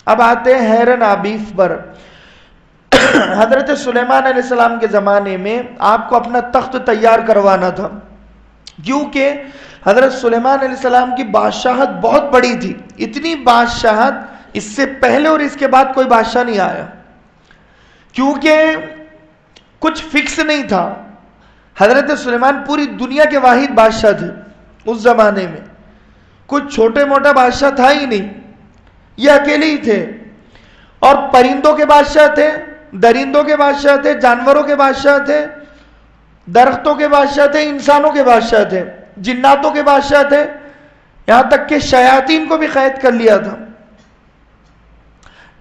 اب آتے ہیں ہیرن آبیف پر. حضرت سلیمان علیہ السلام کے زمانے میں آپ کو اپنا تخت تیار کروانا تھا، کیونکہ حضرت سلیمان علیہ السلام کی بادشاہت بہت بڑی تھی. اتنی بادشاہت اس سے پہلے اور اس کے بعد کوئی بادشاہ نہیں آیا، کیونکہ کچھ فکس نہیں تھا. حضرت سلیمان پوری دنیا کے واحد بادشاہ تھے اس زمانے میں، کچھ چھوٹے موٹا بادشاہ تھا ہی نہیں، یہ اکیلے ہی تھے. اور پرندوں کے بادشاہ تھے، درندوں کے بادشاہ تھے، جانوروں کے بادشاہ تھے، درختوں کے بادشاہ تھے، انسانوں کے بادشاہ تھے، جناتوں کے بادشاہ تھے، یہاں تک کہ شیاطین کو بھی قید کر لیا تھا.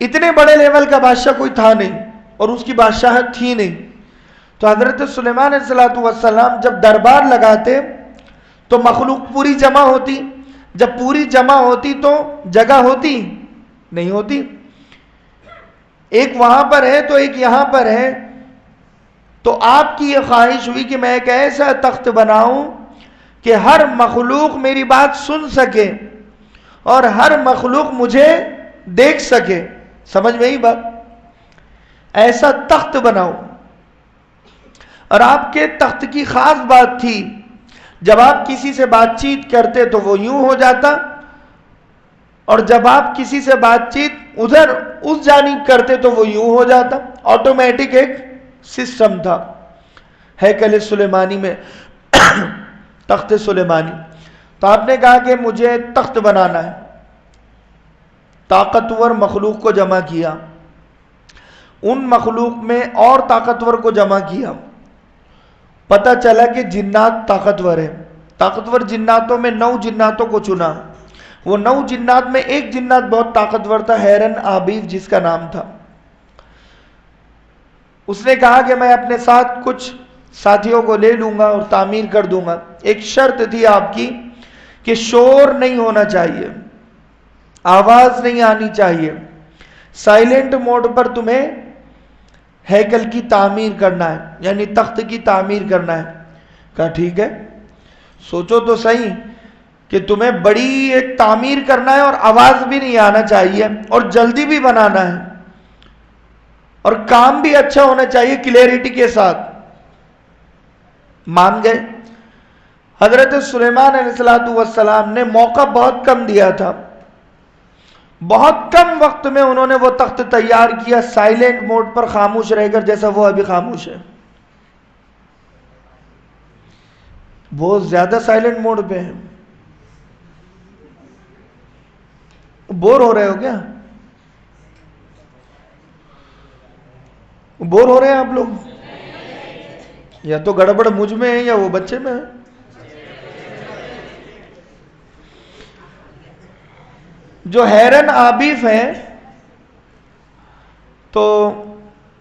اتنے بڑے لیول کا بادشاہ کوئی تھا نہیں اور اس کی بادشاہت تھی نہیں. تو حضرت سلیمان علیہ السلام جب دربار لگاتے تو مخلوق پوری جمع ہوتی. جب پوری جمع ہوتی تو جگہ ہوتی نہیں ہوتی، ایک وہاں پر ہے تو ایک یہاں پر ہے. تو آپ کی یہ خواہش ہوئی کہ میں ایک ایسا تخت بناؤں کہ ہر مخلوق میری بات سن سکے اور ہر مخلوق مجھے دیکھ سکے. سمجھ میں ہی بات؟ ایسا تخت بناؤ. اور آپ کے تخت کی خاص بات تھی، جب آپ کسی سے بات چیت کرتے تو وہ یوں ہو جاتا، اور جب آپ کسی سے بات چیت ادھر اس جانب کرتے تو وہ یوں ہو جاتا. آٹومیٹک ایک سسٹم تھا ہیکل سلیمانی میں، تخت سلیمانی. تو آپ نے کہا کہ مجھے تخت بنانا ہے. طاقتور مخلوق کو جمع کیا، ان مخلوق میں اور طاقتور کو جمع کیا. پتہ چلا کہ جنات طاقتور ہیں. طاقتور جناتوں میں 9 جناتوں کو چنا. وہ 9 جنات میں ایک جنات بہت طاقتور تھا، ہیرن آبیف جس کا نام تھا. اس نے کہا کہ میں اپنے ساتھ کچھ ساتھیوں کو لے لوں گا اور تعمیر کر دوں گا. ایک شرط تھی آپ کی کہ شور نہیں ہونا چاہیے، آواز نہیں آنی چاہیے، سائلنٹ موڈ پر تمہیں ہیکل کی تعمیر کرنا ہے، یعنی تخت کی تعمیر کرنا ہے. کہا ٹھیک ہے. سوچو تو صحیح کہ تمہیں بڑی ایک تعمیر کرنا ہے اور آواز بھی نہیں آنا چاہیے اور جلدی بھی بنانا ہے اور کام بھی اچھا ہونا چاہیے کلیئرٹی کے ساتھ. مان گئے. حضرت سلیمان علیہ السلام نے موقع بہت کم دیا تھا، بہت کم وقت میں انہوں نے وہ تخت تیار کیا، سائلنٹ موڈ پر خاموش رہ کر، جیسا وہ ابھی خاموش ہے. بہت زیادہ سائلنٹ موڈ پہ ہے. بور ہو رہے ہو کیا؟ بور ہو رہے ہیں آپ لوگ؟ یا تو گڑبڑ مجھ میں ہے یا وہ بچے میں ہے. جو ہیرن آبیف ہیں تو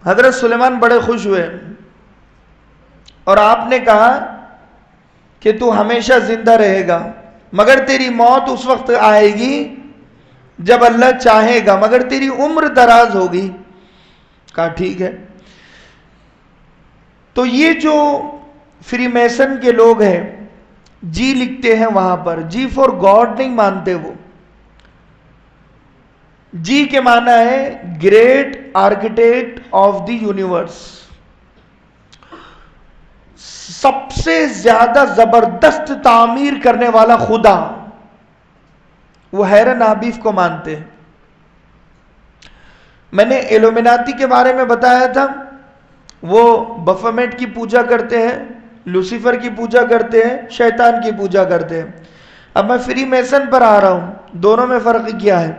حضرت سلیمان بڑے خوش ہوئے اور آپ نے کہا کہ تو ہمیشہ زندہ رہے گا، مگر تیری موت اس وقت آئے گی جب اللہ چاہے گا، مگر تیری عمر دراز ہوگی. کہا ٹھیک ہے. تو یہ جو فری میسن کے لوگ ہیں جی لکھتے ہیں وہاں پر، جی فور گاڈ نہیں مانتے. وہ جی کے معنی ہے great architect of the universe, سب سے زیادہ زبردست تعمیر کرنے والا خدا. وہ ہیرن آبیف کو مانتے ہیں. میں نے ایلومیناتی کے بارے میں بتایا تھا، وہ بفمیٹ کی پوجا کرتے ہیں، لوسیفر کی پوجا کرتے ہیں، شیطان کی پوجا کرتے ہیں. اب میں فری میسن پر آ رہا ہوں. دونوں میں فرق کیا ہے؟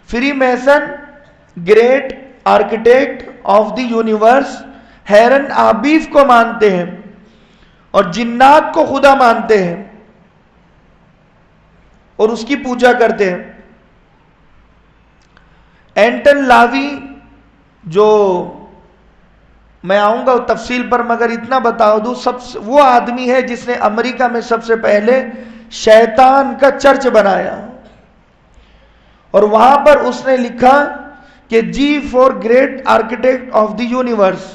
Freemason great architect of the universe Hiram Abiff کو مانتے ہیں اور جنات کو خدا مانتے ہیں اور اس کی پوجا کرتے ہیں. اینٹن لاوی، جو میں آؤں گا تفصیل پر، مگر اتنا بتا دوں، وہ آدمی ہے جس نے امریکہ میں سب سے پہلے شیطان کا چرچ بنایا اور وہاں پر اس نے لکھا کہ G for great architect of the universe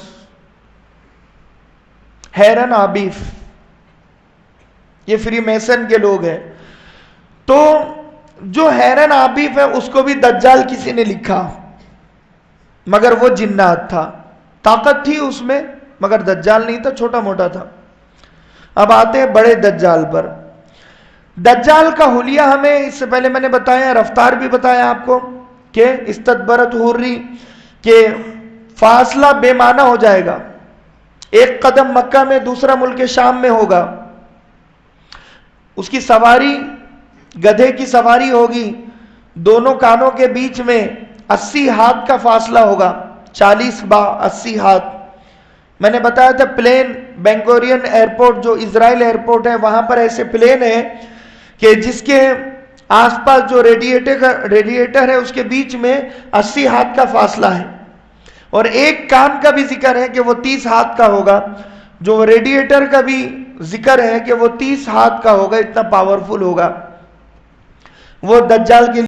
Hiram Abiff. یہ فری میسن کے لوگ ہیں. تو جو حیرن عابیف ہے اس کو بھی دجال کسی نے لکھا، مگر وہ جنات تھا، طاقت تھی اس میں مگر دجال نہیں تھا، چھوٹا موٹا تھا۔ اب آتے ہیں بڑے دجال پر۔ دجال کا حلیہ ہمیں اس سے پہلے میں نے بتایا، رفتار بھی بتایا آپ کو کہ استدبرت حری، کہ فاصلہ بے معنی ہو جائے گا، ایک قدم مکہ میں دوسرا ملک شام میں ہوگا، اس کی سواری گدھے کی سواری ہوگی، دونوں کانوں کے بیچ میں 80 ہاتھ کا فاصلہ ہوگا، 40 با 80 ہاتھ۔ میں نے بتایا تھا پلین بینگورین ایئرپورٹ جو اسرائیل ایئرپورٹ ہے، وہاں پر ایسے پلین ہیں کہ جس کے آس پاس جو ریڈیٹر ہے اس کے بیچ میں 80 ہاتھ کا فاصلہ ہے، اور ایک کان کا بھی ذکر ہے کہ وہ 30 ہاتھ کا ہوگا، جو ریڈیٹر کا بھی ذکر ہے کہ وہ 30 ہاتھ کا ہوگا، اتنا پاورفل ہوگا وہ دجال کے